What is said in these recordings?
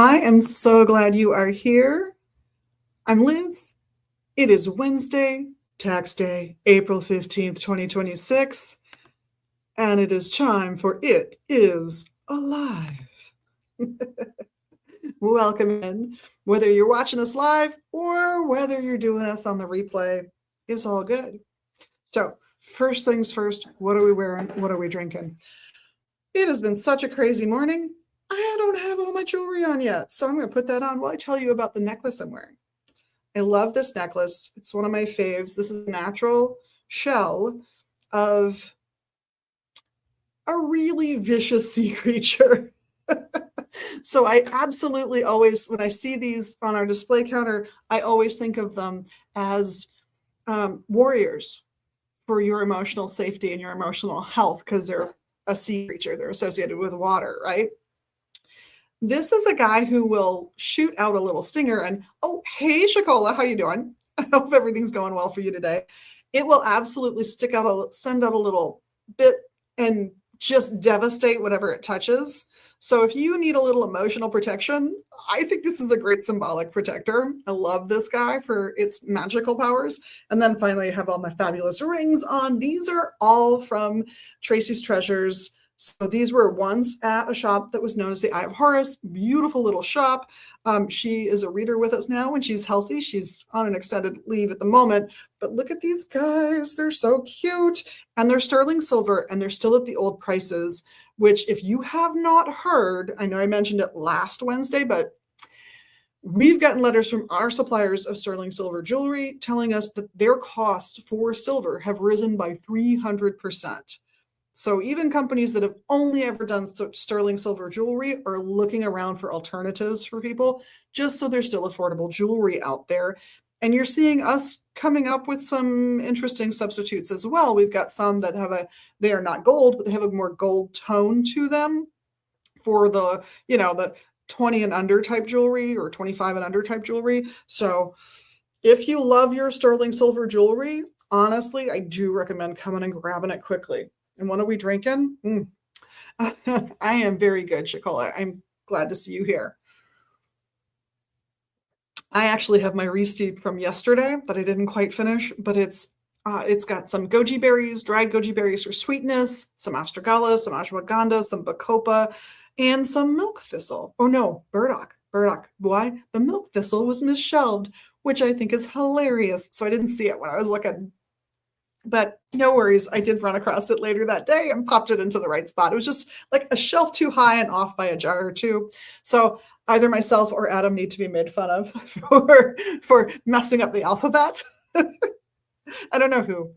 I am so glad you are here. I'm Liz. It is Wednesday, tax day, April 15th, 2026, and it is time for It Is Alive. Welcome in. Whether you're watching us live or whether you're doing us on the replay, it's all good. So, first things first, what are we wearing? What are we drinking? It has been such a crazy morning. I don't have all my jewelry on yet, so I'm going to put that on while I tell you about the necklace I'm wearing. I love this necklace. It's one of my faves. This is a natural shell of a really vicious sea creature. So I absolutely always, when I see these on our display counter, I always think of them as warriors for your emotional safety and your emotional health, because they're a sea creature. They're associated with water, right? This is a guy who will shoot out a little stinger and, oh, hey, Shakola, how you doing? I hope everything's going well for you today. It will absolutely send out a little bit and just devastate whatever it touches. So if you need a little emotional protection, I think this is a great symbolic protector. I love this guy for its magical powers. And then finally, I have all my fabulous rings on. These are all from Tracy's Treasures. So these were once at a shop that was known as the Eye of Horus. Beautiful little shop. She is a reader with us now when she's healthy. She's on an extended leave at the moment. But look at these guys. They're so cute. And they're sterling silver, and they're still at the old prices, which if you have not heard, I know I mentioned it last Wednesday, but we've gotten letters from our suppliers of sterling silver jewelry telling us that their costs for silver have risen by 300%. So even companies that have only ever done sterling silver jewelry are looking around for alternatives for people, just so there's still affordable jewelry out there. And you're seeing us coming up with some interesting substitutes as well. We've got some that they are not gold, but they have a more gold tone to them for the 20 and under type jewelry or 25 and under type jewelry. So if you love your sterling silver jewelry, honestly, I do recommend coming and grabbing it quickly. And what are we drinking? I am very good, Shakola. I'm glad to see you here. I actually have my re-steep from yesterday that I didn't quite finish, but it's got some goji berries, dried goji berries for sweetness, some astragalus, some ashwagandha, some bacopa, and some milk thistle. Oh no, burdock. Why? The milk thistle was misshelved, which I think is hilarious. So I didn't see it when I was looking. But no worries, I did run across it later that day and popped it into the right spot. It was just like a shelf too high and off by a jar or two. So either myself or Adam need to be made fun of for messing up the alphabet. I don't know who,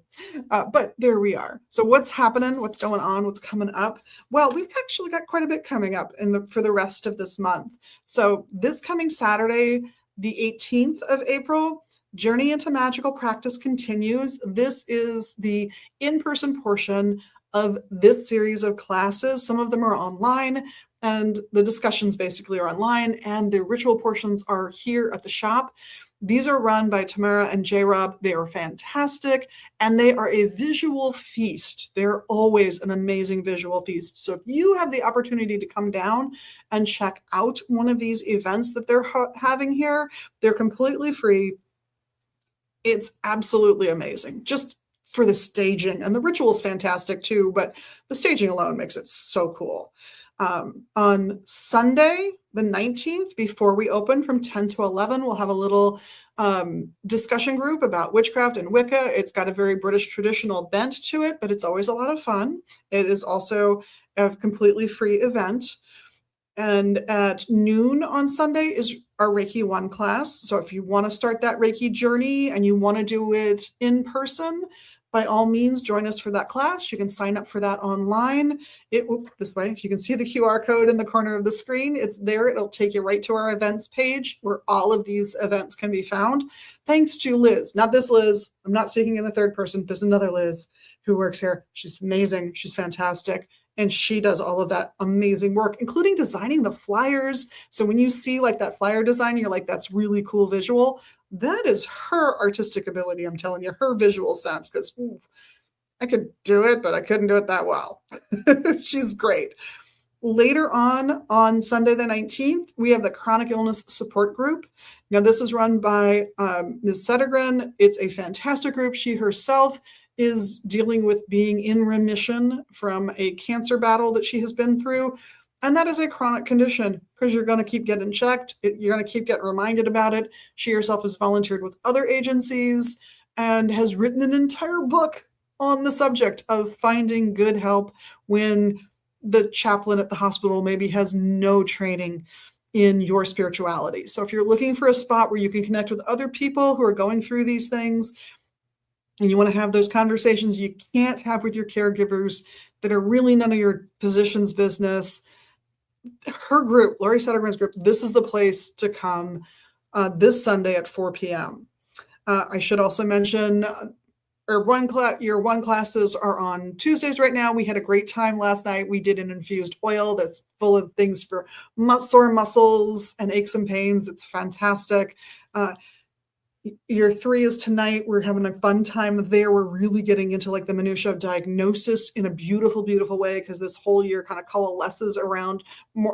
but there we are. So what's happening? What's going on? What's coming up? Well, we've actually got quite a bit coming up for the rest of this month. So this coming Saturday, the 18th of April, Journey into Magical Practice continues. This is the in-person portion of this series of classes. Some of them are online, and the discussions basically are online, and the ritual portions are here at the shop. These are run by Tamara and J-Rob. They are fantastic, and they are a visual feast. They're always an amazing visual feast. So if you have the opportunity to come down and check out one of these events that they're having here, they're completely free. It's absolutely amazing, just for the staging. And the ritual is fantastic too, but the staging alone makes it so cool. On Sunday, the 19th, before we open from 10 to 11, we'll have a little discussion group about witchcraft and Wicca. It's got a very British traditional bent to it, but it's always a lot of fun. It is also a completely free event. And at noon on Sunday is our Reiki 1 class. So if you want to start that Reiki journey and you want to do it in person, by all means, join us for that class. You can sign up for that online. This way, if you can see the QR code in the corner of the screen, it's there. It'll take you right to our events page where all of these events can be found. Thanks to Liz, not this Liz. I'm not speaking in the third person. There's another Liz who works here. She's amazing. She's fantastic. And she does all of that amazing work, including designing the flyers. So when you see like that flyer design, you're like, that's really cool visual. That is her artistic ability, I'm telling you, her visual sense, because I could do it, but I couldn't do it that well. She's great. Later on Sunday the 19th, we have the Chronic Illness Support Group. Now, this is run by Ms. Settergren. It's a fantastic group. She herself is dealing with being in remission from a cancer battle that she has been through. And that is a chronic condition because you're going to keep getting checked. You're going to keep getting reminded about it. She herself has volunteered with other agencies and has written an entire book on the subject of finding good help when the chaplain at the hospital maybe has no training in your spirituality. So if you're looking for a spot where you can connect with other people who are going through these things and you want to have those conversations you can't have with your caregivers that are really none of your physician's business, her group, Lori Settergren's group, this is the place to come this Sunday at 4 p.m. I should also mention your one classes are on Tuesdays right now. We had a great time last night. We did an infused oil that's full of things for sore muscles and aches and pains. It's fantastic. Year 3 is tonight. We're having a fun time there. We're really getting into like the minutia of diagnosis in a beautiful, beautiful way because this whole year kind of coalesces around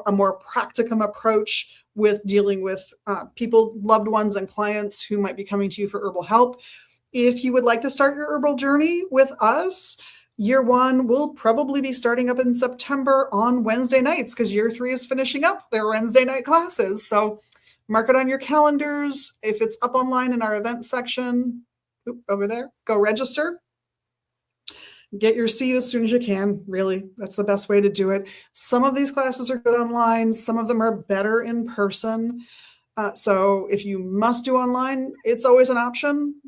a more practicum approach with dealing with people, loved ones, and clients who might be coming to you for herbal help. If you would like to start your herbal journey with us, year 1 will probably be starting up in September on Wednesday nights because year 3 is finishing up their Wednesday night classes. So mark it on your calendars. If it's up online in our event section, over there, go register. Get your seat as soon as you can. Really, that's the best way to do it. Some of these classes are good online. Some of them are better in person. So if you must do online, it's always an option.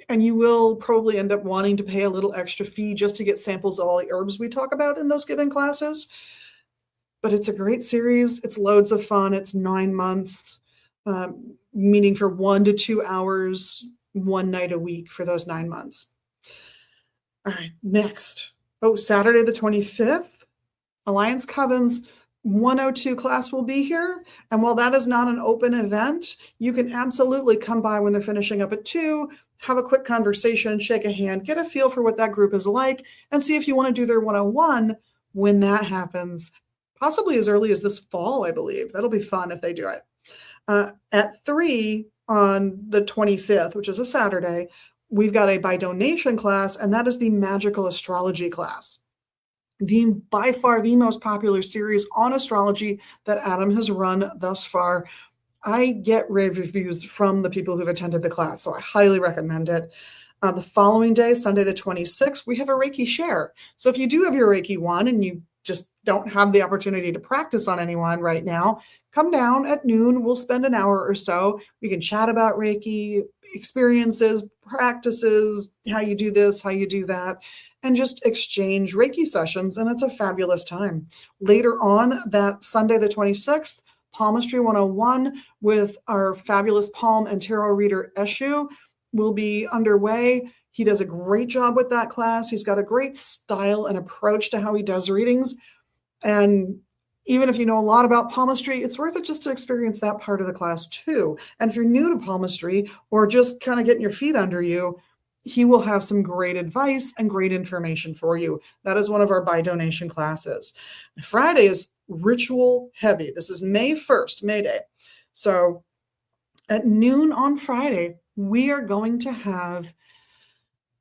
And you will probably end up wanting to pay a little extra fee just to get samples of all the herbs we talk about in those given classes. But it's a great series. It's loads of fun. It's 9 months, meeting for 1 to 2 hours, one night a week for those 9 months. All right, next. Saturday the 25th, Alliance Coven's 102 class will be here. And while that is not an open event, you can absolutely come by when they're finishing up at 2, have a quick conversation, shake a hand, get a feel for what that group is like, and see if you want to do their 101 when that happens, possibly as early as this fall, I believe. That'll be fun if they do it. At 3 on the 25th, which is a Saturday, we've got a by donation class, and that is the magical astrology class. By far the most popular series on astrology that Adam has run thus far. I get rave reviews from the people who've attended the class, so I highly recommend it. The following day, Sunday the 26th, we have a Reiki share. So if you do have your Reiki 1 and you just don't have the opportunity to practice on anyone right now, come down at noon. We'll spend an hour or so. We can chat about Reiki experiences, practices, how you do this, how you do that, and just exchange Reiki sessions, and it's a fabulous time. Later on that Sunday the 26th, Palmistry 101 with our fabulous palm and tarot reader Eshu will be underway. He does a great job with that class. He's got a great style and approach to how he does readings. And even if you know a lot about palmistry, it's worth it just to experience that part of the class too. And if you're new to palmistry or just kind of getting your feet under you, he will have some great advice and great information for you. That is one of our by donation classes. Friday is ritual heavy. This is May 1st, May Day. So at noon on Friday, we are going to have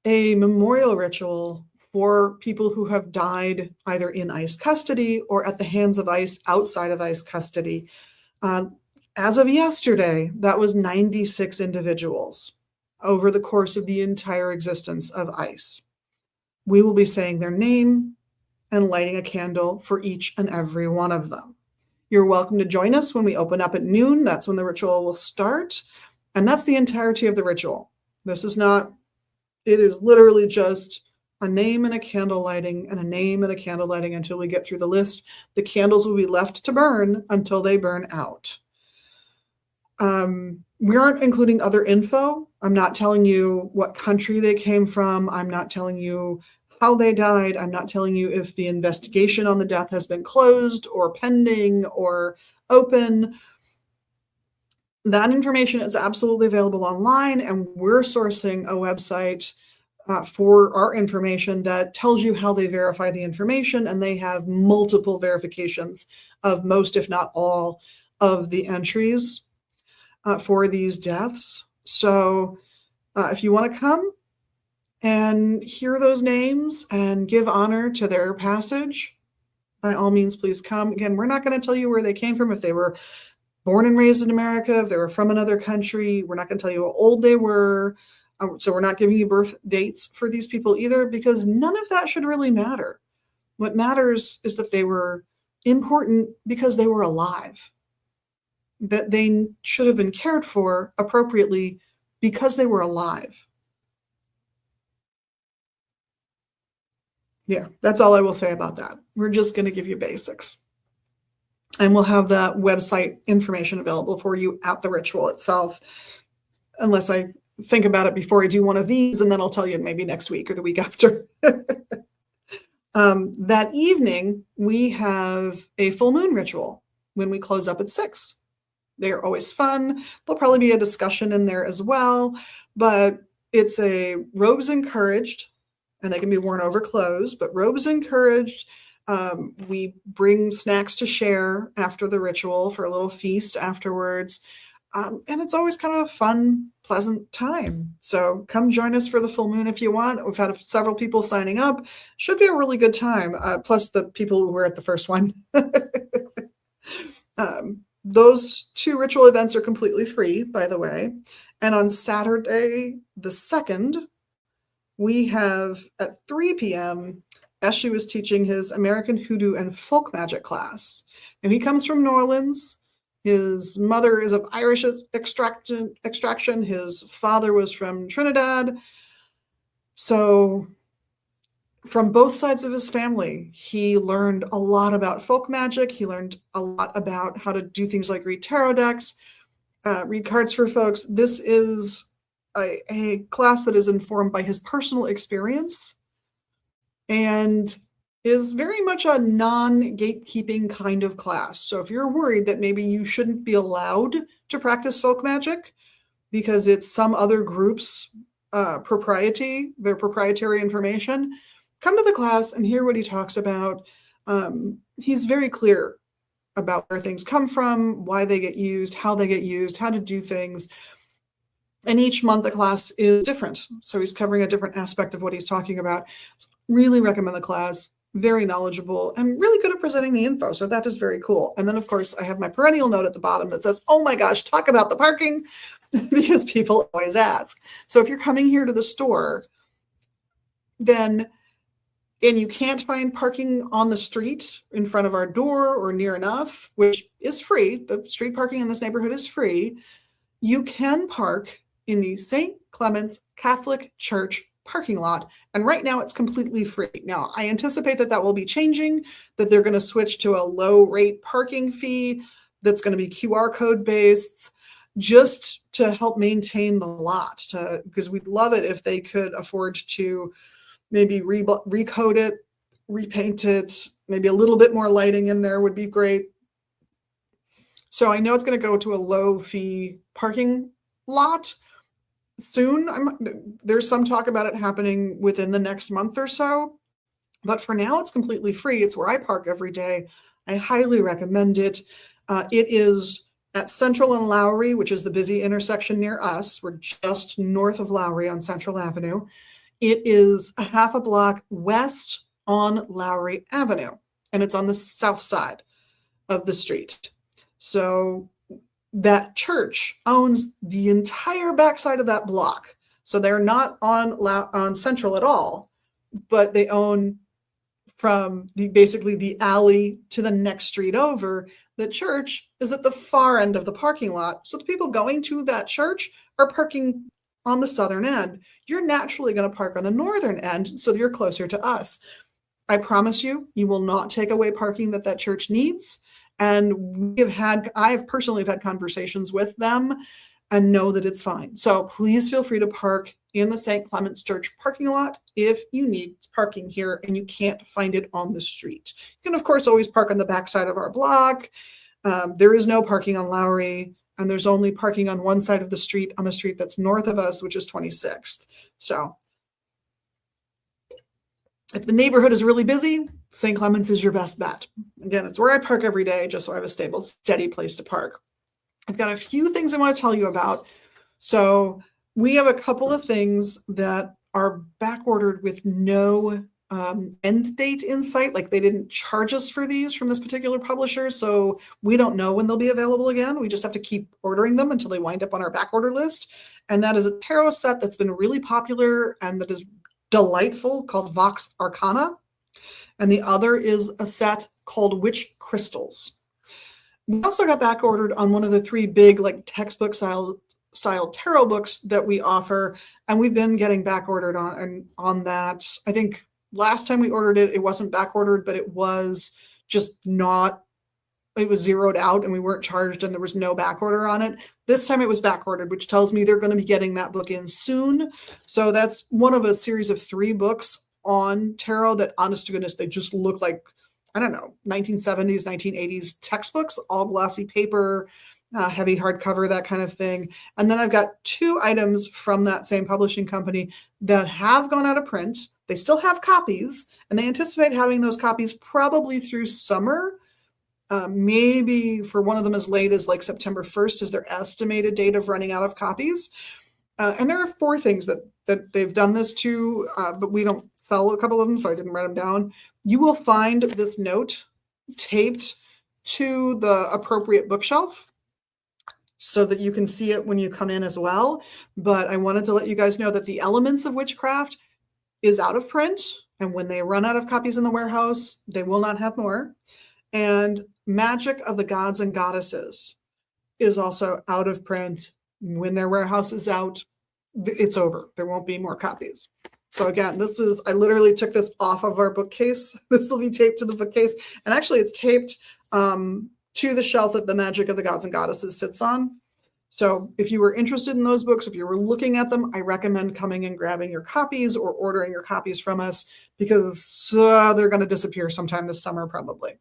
a memorial ritual for people who have died either in ICE custody or at the hands of ICE outside of ICE custody. As of yesterday, that was 96 individuals over the course of the entire existence of ICE. We will be saying their name and lighting a candle for each and every one of them. You're welcome to join us when we open up at noon. That's when the ritual will start. And that's the entirety of the ritual. This is not, it is literally just a name and a candle lighting and a name and a candle lighting until we get through the list. The candles will be left to burn until they burn out. We aren't including other info. I'm not telling you what country they came from. I'm not telling you how they died. I'm not telling you if the investigation on the death has been closed or pending or open. That information is absolutely available online, and we're sourcing a website for our information that tells you how they verify the information, and they have multiple verifications of most, if not all, of the entries for these deaths. So if you want to come and hear those names and give honor to their passage, by all means, please come. Again, we're not going to tell you where they came from, if they were born and raised in America, if they were from another country. We're not going to tell you how old they were. So we're not giving you birth dates for these people either, because none of that should really matter. What matters is that they were important because they were alive, that they should have been cared for appropriately because they were alive. Yeah, that's all I will say about that. We're just going to give you basics. And we'll have that website information available for you at the ritual itself, unless I think about it before I do one of these, and then I'll tell you maybe next week or the week after. That evening, we have a full moon ritual when we close up at 6. They're always fun. There'll probably be a discussion in there as well, but it's a robes encouraged, and they can be worn over clothes, but robes encouraged. We bring snacks to share after the ritual for a little feast afterwards. And it's always kind of a fun, pleasant time. So come join us for the full moon if you want. We've had several people signing up. Should be a really good time, plus the people who were at the first one. Those 2 ritual events are completely free, by the way. And on Saturday, the 2nd, we have at 3 p.m., Eshu is teaching his American Hoodoo and Folk Magic class. And he comes from New Orleans. His mother is of Irish extraction. His father was from Trinidad. So from both sides of his family, he learned a lot about folk magic. He learned a lot about how to do things like read tarot decks, read cards for folks. This is a class that is informed by his personal experience and is very much a non-gatekeeping kind of class. So if you're worried that maybe you shouldn't be allowed to practice folk magic because it's some other group's their proprietary information, come to the class and hear what he talks about. He's very clear about where things come from, why they get used, how to do things. And each month the class is different. So he's covering a different aspect of what he's talking about. So really recommend the class. Very knowledgeable and really good at presenting the info. So that is very cool. And then, of course, I have my perennial note at the bottom that says, oh my gosh, talk about the parking, because people always ask. So if you're coming here to the store, and you can't find parking on the street in front of our door or near enough, which is free, but street parking in this neighborhood is free, you can park in the St. Clement's Catholic Church parking lot. And right now it's completely free. Now, I anticipate that will be changing, that they're going to switch to a low rate parking fee that's going to be QR code based, just to help maintain the lot, because we'd love it if they could afford to maybe recode it, repaint it, maybe a little bit more lighting in there would be great. So I know it's going to go to a low fee parking lot soon. There's some talk about it happening within the next month or so, but for now it's completely free. It's where I park every day. I highly recommend it. It is at Central and Lowry, which is the busy intersection near us. We're just north of Lowry on Central Avenue. It is a half a block west on Lowry Avenue, and it's on the south side of the street. So that church owns the entire backside of that block. So they're not on Central at all, but they own from basically the alley to the next street over. The church is at the far end of the parking lot. So the people going to that church are parking on the southern end. You're naturally going to park on the northern end, so you're closer to us. I promise you, you will not take away parking that church needs. And I have personally had conversations with them and know that it's fine. So please feel free to park in the St. Clement's Church parking lot if you need parking here and you can't find it on the street. You can, of course, always park on the backside of our block. There is no parking on Lowry, and there's only parking on one side of the street, on the street that's north of us, which is 26th. So If the neighborhood is really busy, St. Clements is your best bet. Again, it's where I park every day, just so I have a stable, steady place to park. I've got a few things I want to tell you about. So we have a couple of things that are back ordered with no end date in sight. Like they didn't charge us for these from this particular publisher. So we don't know when they'll be available again. We just have to keep ordering them until they wind up on our back order list. And that is a tarot set that's been really popular and that is delightful called Vox Arcana. And the other is a set called Witch Crystals. We also got back ordered on one of the 3 big like textbook style tarot books that we offer, and we've been getting back ordered on that. I think last time we ordered it, it wasn't back ordered, but it was just not, it was zeroed out and we weren't charged and there was no back order on it. This time it was back ordered, which tells me they're going to be getting that book in soon. So that's one of a series of 3 books on tarot that, honest to goodness, they just look like, I don't know, 1970s, 1980s textbooks, all glossy paper, heavy hardcover, that kind of thing. And then I've got 2 items from that same publishing company that have gone out of print. They still have copies, and they anticipate having those copies probably through summer. Maybe for one of them as late as like September 1st is their estimated date of running out of copies. And there are 4 things that they've done this to, but we don't sell a couple of them, so I didn't write them down. You will find this note taped to the appropriate bookshelf so that you can see it when you come in as well. But I wanted to let you guys know that the Elements of Witchcraft is out of print. And when they run out of copies in the warehouse, they will not have more. And Magic of the Gods and Goddesses is also out of print. When their warehouse is out, it's over. There won't be more copies. So again, I literally took this off of our bookcase. This will be taped to the bookcase. And actually it's taped to the shelf that the Magic of the Gods and Goddesses sits on. So if you were interested in those books, if you were looking at them, I recommend coming and grabbing your copies or ordering your copies from us, because they're going to disappear sometime this summer probably.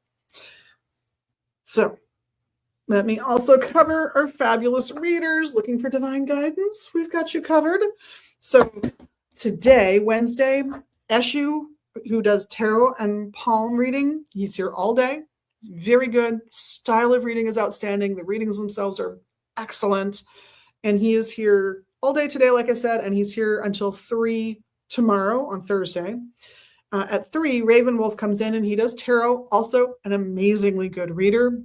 So let me also cover our fabulous readers looking for divine guidance. We've got you covered. So today, Wednesday, Eshu, who does tarot and palm reading, he's here all day. Very good. Style of reading is outstanding. The readings themselves are excellent. And he is here all day today, like I said, and he's here until 3 tomorrow on Thursday. At 3, Raven Wolf comes in and he does tarot, also an amazingly good reader.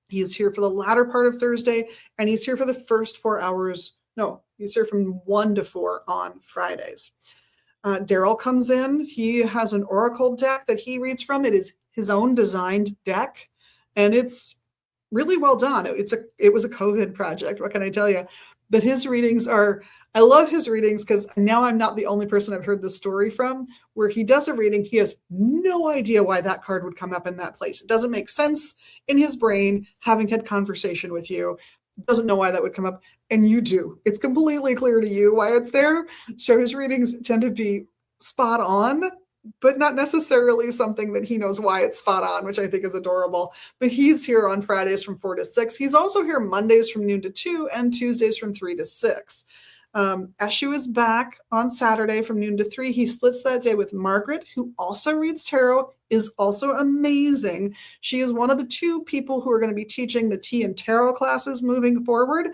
He's here for the latter part of Thursday, and he's here for the first 4 hours. No, he's here from 1 to 4 on Fridays. Daryl comes in. He has an oracle deck that he reads from. It is his own designed deck, and it's really well done. It was a COVID project. What can I tell you? But his readings are, I love his readings because now I'm not the only person I've heard this story from where he does a reading. He has no idea why that card would come up in that place. It doesn't make sense in his brain, having had conversation with you. Doesn't know why that would come up. And you do. It's completely clear to you why it's there. So his readings tend to be spot on, but not necessarily something that he knows why it's spot on, which I think is adorable. But he's here on Fridays from 4 to 6. He's also here Mondays from noon to 2 and Tuesdays from 3 to 6. Eshu is back on Saturday from noon to 3. He splits that day with Margaret, who also reads tarot, is also amazing. She is one of the 2 people who are going to be teaching the tea and tarot classes moving forward.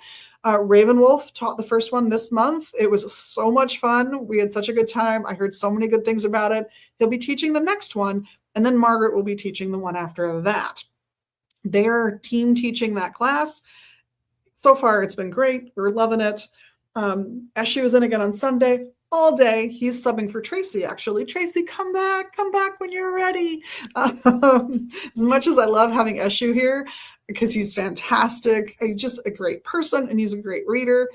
Raven Wolf taught the first one this month. It was so much fun. We had such a good time. I heard so many good things about it. He'll be teaching the next one, and then Margaret will be teaching the one after that. They're team teaching that class. So far, it's been great. We're loving it. Eshu is in again on Sunday all day. He's subbing for Tracy, actually. Tracy, come back when you're ready. As much as I love having Eshu here, because he's fantastic, he's just a great person and he's a great reader.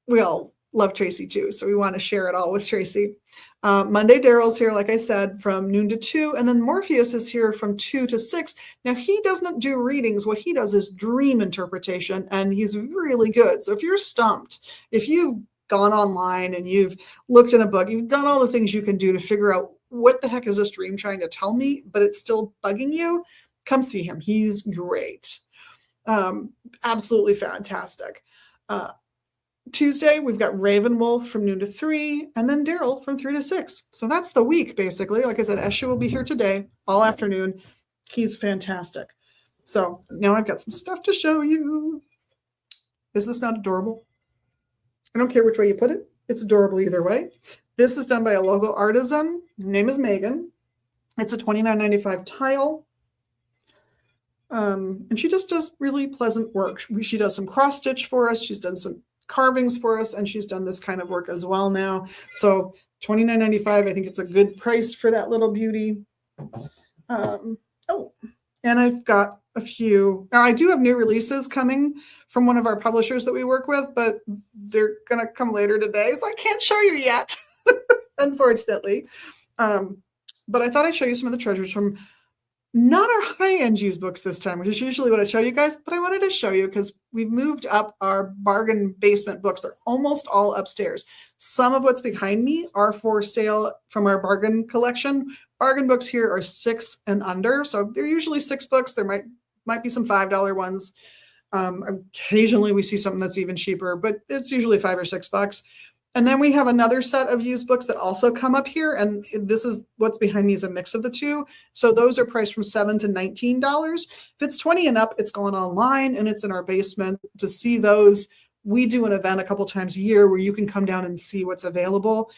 We all love Tracy too, so we want to share it all with Tracy. Monday, Daryl's here, like I said, from noon to 2, and then Morpheus is here from 2 to 6. Now, he doesn't do readings. What he does is dream interpretation, and he's really good. So if you're stumped, if you've gone online and you've looked in a book, you've done all the things you can do to figure out what the heck is this dream trying to tell me, but it's still bugging you, come see him. He's great. Absolutely fantastic. Tuesday, we've got Ravenwolf from noon to 3, and then Daryl from 3 to 6. So that's the week, basically. Like I said, Eshu will be here today, all afternoon. He's fantastic. So now I've got some stuff to show you. Is this not adorable? I don't care which way you put it. It's adorable either way. This is done by a local artisan. Her name is Megan. It's a $29.95 tile. And she just does really pleasant work. She does some cross stitch for us. She's done some carvings for us, and she's done this kind of work as well now. So $29.95, I think it's a good price for that little beauty. And I've got a few. Now, I do have new releases coming from one of our publishers that we work with, but they're going to come later today, so I can't show you yet, unfortunately. But I thought I'd show you some of the treasures from not our high-end used books this time, which is usually what I show you guys, but I wanted to show you because we've moved up our bargain basement books. They're almost all upstairs. Some of what's behind me are for sale from our bargain collection. Bargain books here are $6 and under, so they're usually $6 books. There might be some $5 ones. Occasionally we see something that's even cheaper, but it's usually $5 or $6. And then we have another set of used books that also come up here. And this is what's behind me is a mix of the two. So those are priced from $7 to $19. If it's 20 and up, it's gone online and it's in our basement. To see those, we do an event a couple times a year where you can come down and see what's available.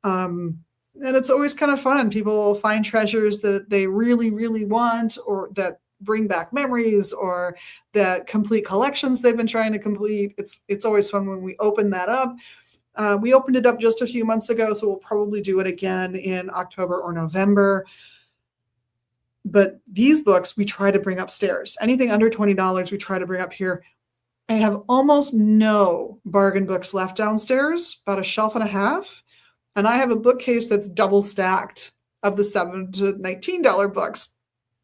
And it's always kind of fun. People find treasures that they really, really want, or that bring back memories, or that complete collections they've been trying to complete. It's always fun when we open that up. We opened it up just a few months ago, so we'll probably do it again in October or November. But these books we try to bring upstairs. Anything under $20, we try to bring up here. I have almost no bargain books left downstairs, about a shelf and a half. And I have a bookcase that's double stacked of the $7 to $19 books.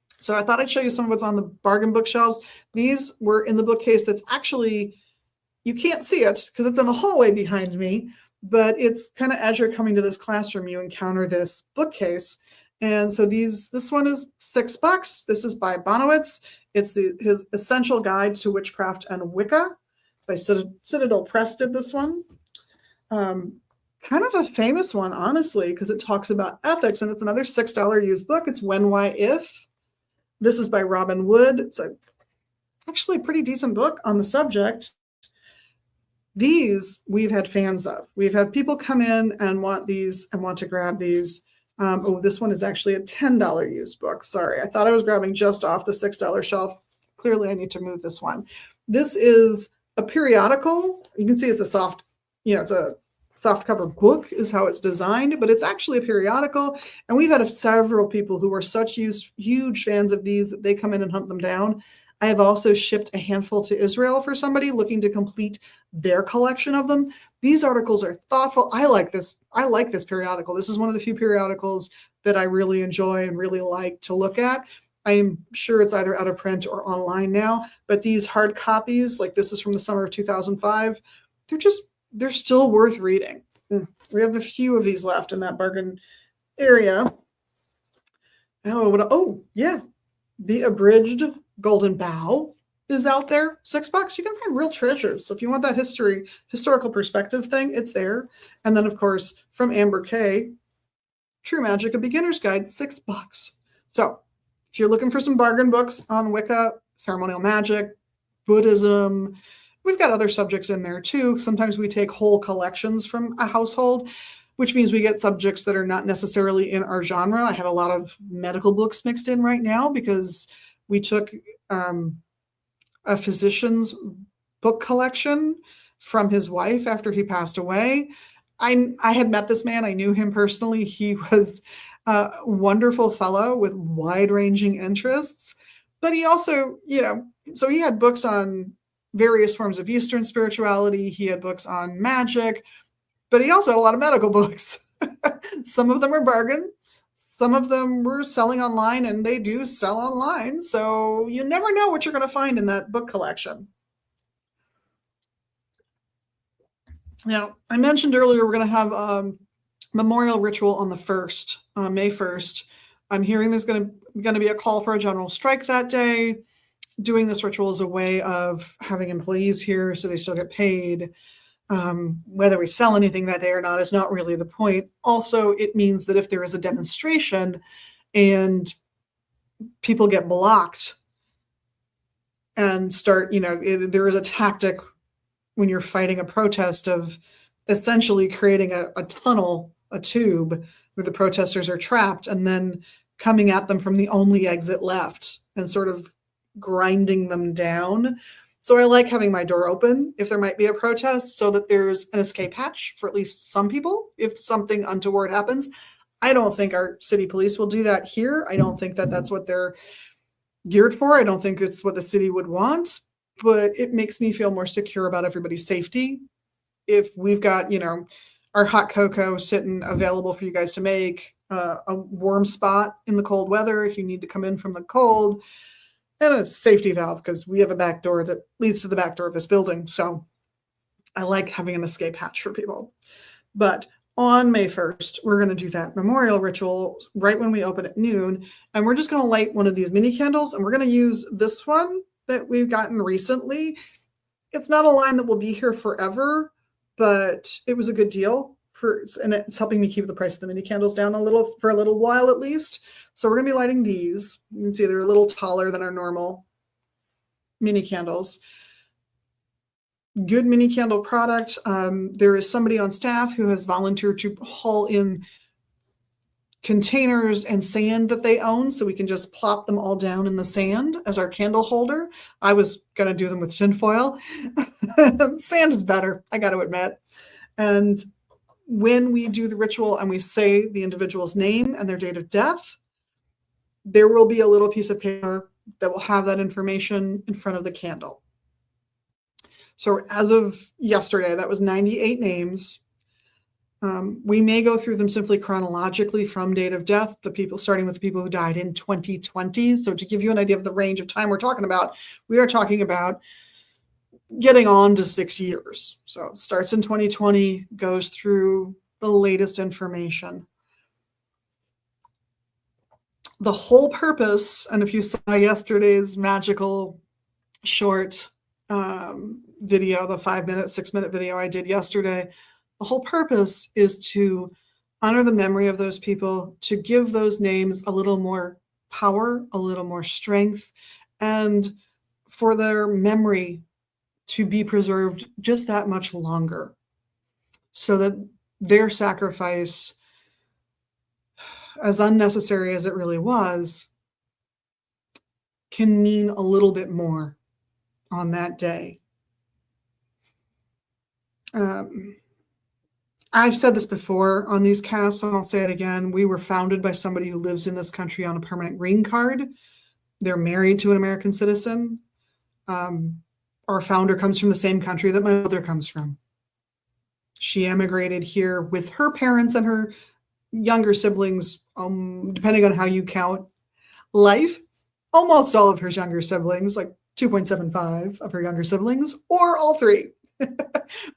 So I thought I'd show you some of what's on the bargain bookshelves. These were in the bookcase that's actually, you can't see it because it's in the hallway behind me, but it's kind of as you're coming to this classroom, you encounter this bookcase. And so this one is $6. This is by Bonowitz. It's his Essential Guide to Witchcraft and Wicca by Citadel Press did this one. Kind of a famous one, honestly, because it talks about ethics, and it's another $6 used book. It's When, Why, If. This is by Robin Wood. It's actually a pretty decent book on the subject. These we've had fans of. We've had people come in and want these and want to grab these. This one is actually a $10 used book. Sorry, I thought I was grabbing just off the $6 shelf. Clearly, I need to move this one. This is a periodical. You can see it's a soft, it's a soft cover book is how it's designed, but it's actually a periodical. And we've had several people who are such huge fans of these that they come in and hunt them down. I have also shipped a handful to Israel for somebody looking to complete their collection of them. These articles are thoughtful. I like this periodical. This is one of the few periodicals that I really enjoy and really like to look at. I am sure it's either out of print or online now, but these hard copies, like this is from the summer of 2005, they're still worth reading. We have a few of these left in that bargain area. The abridged Golden Bough is out there, $6. You can find real treasures. So if you want that historical perspective thing, it's there. And then, of course, from Amber Kay, True Magic, A Beginner's Guide, $6. So if you're looking for some bargain books on Wicca, ceremonial magic, Buddhism, we've got other subjects in there too. Sometimes we take whole collections from a household, which means we get subjects that are not necessarily in our genre. I have a lot of medical books mixed in right now because we took a physician's book collection from his wife after he passed away. I had met this man. I knew him personally. He was a wonderful fellow with wide-ranging interests, but he also, so he had books on various forms of Eastern spirituality. He had books on magic, but he also had a lot of medical books. Some of them were bargain. Some of them were selling online, and they do sell online. So you never know what you're going to find in that book collection. Now, I mentioned earlier we're going to have a memorial ritual on the 1st, May 1st. I'm hearing there's going to be a call for a general strike that day. Doing this ritual is a way of having employees here so they still get paid. Whether we sell anything that day or not is not really the point. Also, it means that if there is a demonstration and people get blocked and start, there is a tactic when you're fighting a protest of essentially creating a tunnel, a tube where the protesters are trapped and then coming at them from the only exit left and sort of grinding them down. So I like having my door open if there might be a protest so that there's an escape hatch for at least some people if something untoward happens. I don't think our city police will do that here. I don't think that that's what they're geared for. I don't think it's what the city would want, but it makes me feel more secure about everybody's safety. If we've got, our hot cocoa sitting available for you guys to make, a warm spot in the cold weather if you need to come in from the cold, and a safety valve because we have a back door that leads to the back door of this building. So I like having an escape hatch for people. But on May 1st, we're going to do that memorial ritual right when we open at noon. And we're just going to light one of these mini candles. And we're going to use this one that we've gotten recently. It's not a line that will be here forever, but it was a good deal. And it's helping me keep the price of the mini candles down for a little while at least. So we're going to be lighting these. You can see they're a little taller than our normal mini candles. Good mini candle product. There is somebody on staff who has volunteered to haul in containers and sand that they own so we can just plop them all down in the sand as our candle holder. I was going to do them with tinfoil. Sand is better, I got to admit. And when we do the ritual and we say the individual's name and their date of death, there will be a little piece of paper that will have that information in front of the candle. So as of yesterday, that was 98 names. We may go through them simply chronologically from date of death, starting with the people who died in 2020. So to give you an idea of the range of time we're talking about, we are talking about getting on to 6 years. So it starts in 2020, goes through the latest information. The whole purpose, and if you saw yesterday's magical short video, the 5-minute, 6-minute video I did yesterday, the whole purpose is to honor the memory of those people, to give those names a little more power, a little more strength, and for their memory to be preserved just that much longer so that their sacrifice, as unnecessary as it really was, can mean a little bit more on that day. I've said this before on these casts, and I'll say it again. We were founded by somebody who lives in this country on a permanent green card. They're married to an American citizen. Our founder comes from the same country that my mother comes from. She emigrated here with her parents and her younger siblings, depending on how you count life. Almost all of her younger siblings, like 2.75 of her younger siblings, or all three.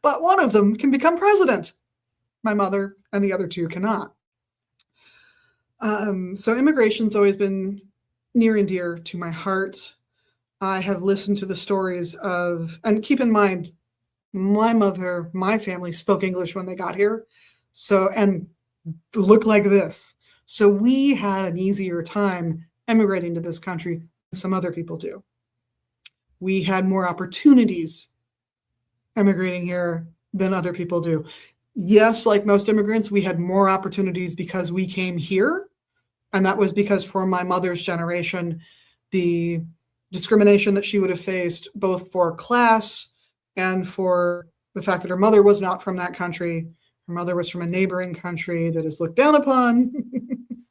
But one of them can become president. My mother and the other two cannot. So immigration's always been near and dear to my heart. I have listened to the stories of, and keep in mind, my mother, my family spoke English when they got here. So, and look like this. So we had an easier time emigrating to this country than some other people do. We had more opportunities emigrating here than other people do. Yes, like most immigrants, we had more opportunities because we came here. And that was because for my mother's generation, the discrimination that she would have faced, both for class and for the fact that her mother was not from that country. Her mother was from a neighboring country that is looked down upon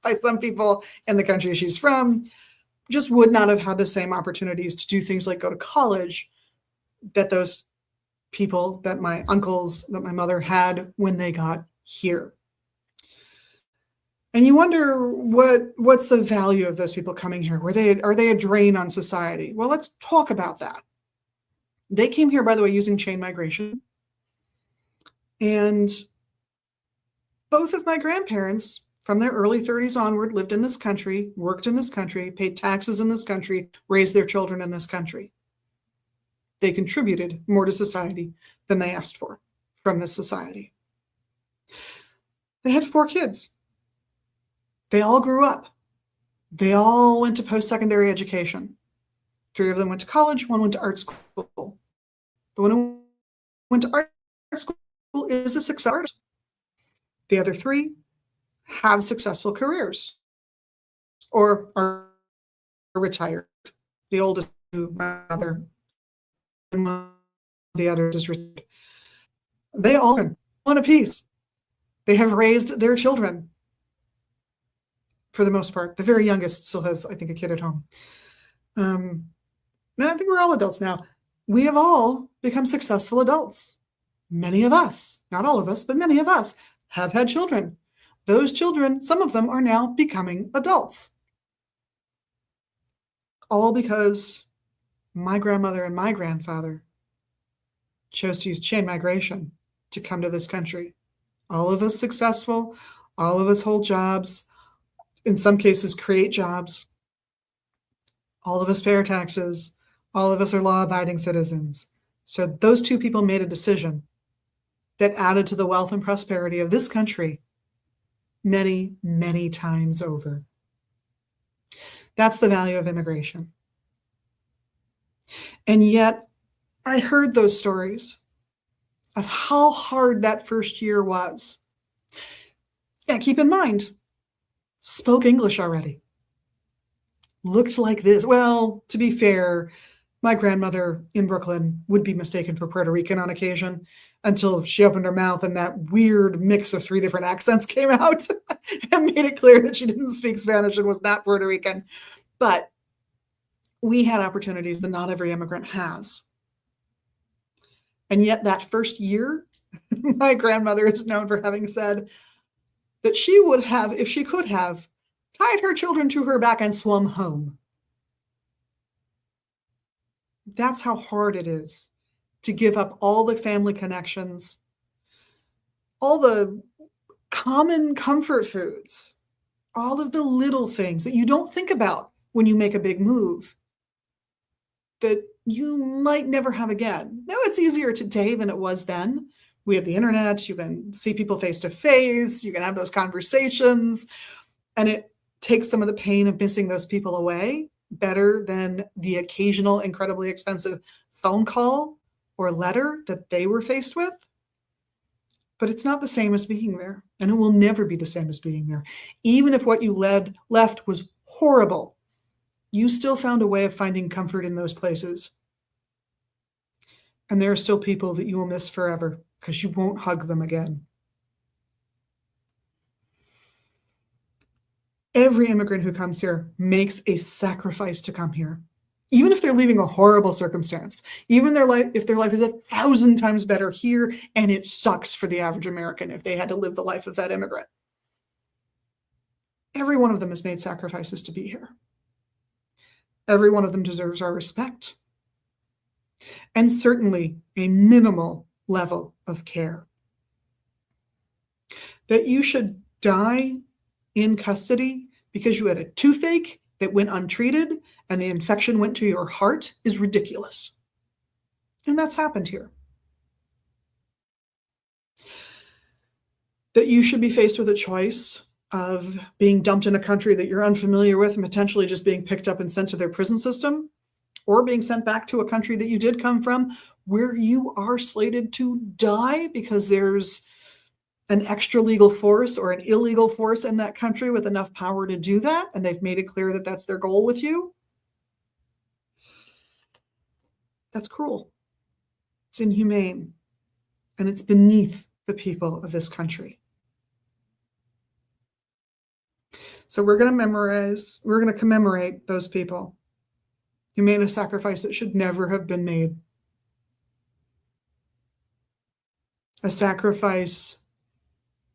by some people in the country she's from, just would not have had the same opportunities to do things like go to college that those people, that my uncles, that my mother had when they got here. And you wonder what's the value of those people coming here? Are they a drain on society? Well, let's talk about that. They came here, by the way, using chain migration. And both of my grandparents, from their early 30s onward, lived in this country, worked in this country, paid taxes in this country, raised their children in this country. They contributed more to society than they asked for. from this society. They had 4 kids. They all grew up. They all went to post-secondary education. 3 of them went to college, 1 went to art school. The one who went to art school is a success artist. The other 3 have successful careers or are retired. The oldest, my mother, and one of the others is retired. They all have one apiece. They have raised their children for the most part. The very youngest still has, I think, a kid at home. And I think we're all adults now. We have all become successful adults. Many of us, not all of us, but many of us have had children. Those children, some of them are now becoming adults. All because my grandmother and my grandfather chose to use chain migration to come to this country. All of us successful, all of us hold jobs, in some cases create jobs. All of us pay our taxes. All of us are law-abiding citizens. So those 2 people made a decision that added to the wealth and prosperity of this country many, many times over. That's the value of immigration. And yet, I heard those stories of how hard that first year was. And keep in mind, spoke English already. Looked like this. Well, to be fair, my grandmother in Brooklyn would be mistaken for Puerto Rican on occasion until she opened her mouth and that weird mix of 3 different accents came out and made it clear that she didn't speak Spanish and was not Puerto Rican. But we had opportunities that not every immigrant has. And yet that first year, my grandmother is known for having said that she would have, if she could have, tied her children to her back and swum home. That's how hard it is to give up all the family connections, all the common comfort foods, all of the little things that you don't think about when you make a big move that you might never have again. Now, it's easier today than it was then. We have the internet, you can see people face to face, you can have those conversations, and it takes some of the pain of missing those people away better than the occasional incredibly expensive phone call or letter that they were faced with. But it's not the same as being there, and it will never be the same as being there. Even if what you left was horrible, you still found a way of finding comfort in those places. And there are still people that you will miss forever because you won't hug them again. Every immigrant who comes here makes a sacrifice to come here, even if they're leaving a horrible circumstance, even if their life is 1,000 times better here, and it sucks for the average American if they had to live the life of that immigrant. Every one of them has made sacrifices to be here. Every one of them deserves our respect, and certainly a minimal level of care. That you should die in custody because you had a toothache that went untreated and the infection went to your heart is ridiculous. And that's happened here. That you should be faced with a choice of being dumped in a country that you're unfamiliar with and potentially just being picked up and sent to their prison system, or being sent back to a country that you did come from where you are slated to die because there's an extra legal force or an illegal force in that country with enough power to do that, and they've made it clear that that's their goal with you. That's cruel. It's inhumane, and it's beneath the people of this country. So we're going to commemorate those people who made a sacrifice that should never have been made. A sacrifice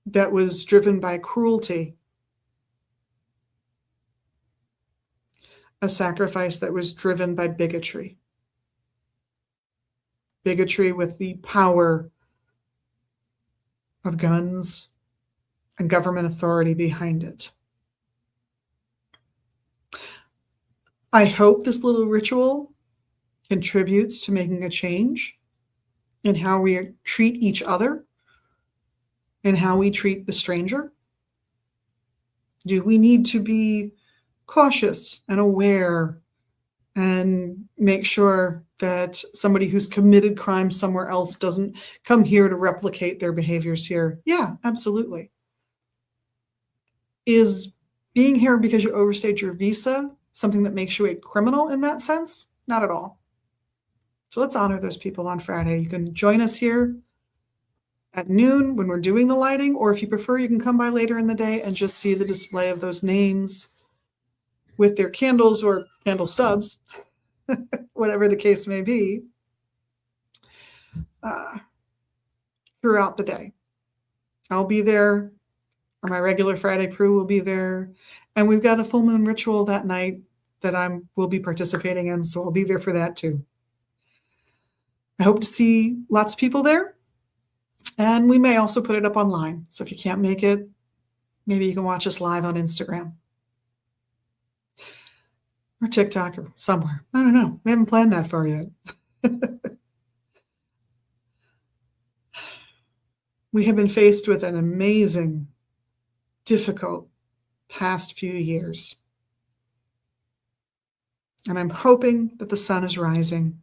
that was driven by cruelty. A sacrifice that was driven by bigotry. Bigotry with the power of guns and government authority behind it. I hope this little ritual contributes to making a change in how we treat each other and how we treat the stranger? Do we need to be cautious and aware and make sure that somebody who's committed crime somewhere else doesn't come here to replicate their behaviors here? Yeah, absolutely. Is being here because you overstayed your visa something that makes you a criminal in that sense? Not at all. So let's honor those people on Friday. You can join us here at noon when we're doing the lighting, or if you prefer, you can come by later in the day and just see the display of those names with their candles or candle stubs, whatever the case may be, throughout the day. I'll be there, or my regular Friday crew will be there, and we've got a full moon ritual that night that will be participating in, so I'll be there for that too. I hope to see lots of people there, and we may also put it up online. So if you can't make it, maybe you can watch us live on Instagram or TikTok or somewhere. I don't know. We haven't planned that far yet. We have been faced with an amazing, difficult past few years. And I'm hoping that the sun is rising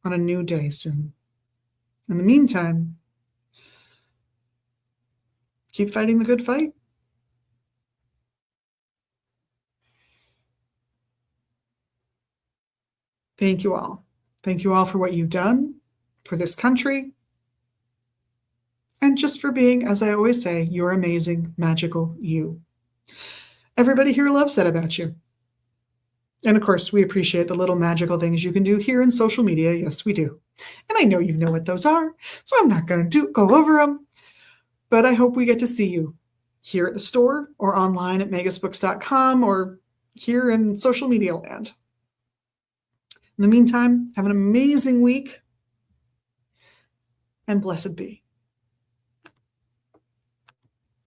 on a new day soon. In the meantime, keep fighting the good fight. Thank you all. Thank you all for what you've done for this country. And just for being, as I always say, you're amazing, magical you. Everybody here loves that about you. And of course, we appreciate the little magical things you can do here in social media. Yes, we do. And I know you know what those are, so I'm not going to go over them. But I hope we get to see you here at the store or online at magusbooks.com or here in social media land. In the meantime, have an amazing week and blessed be.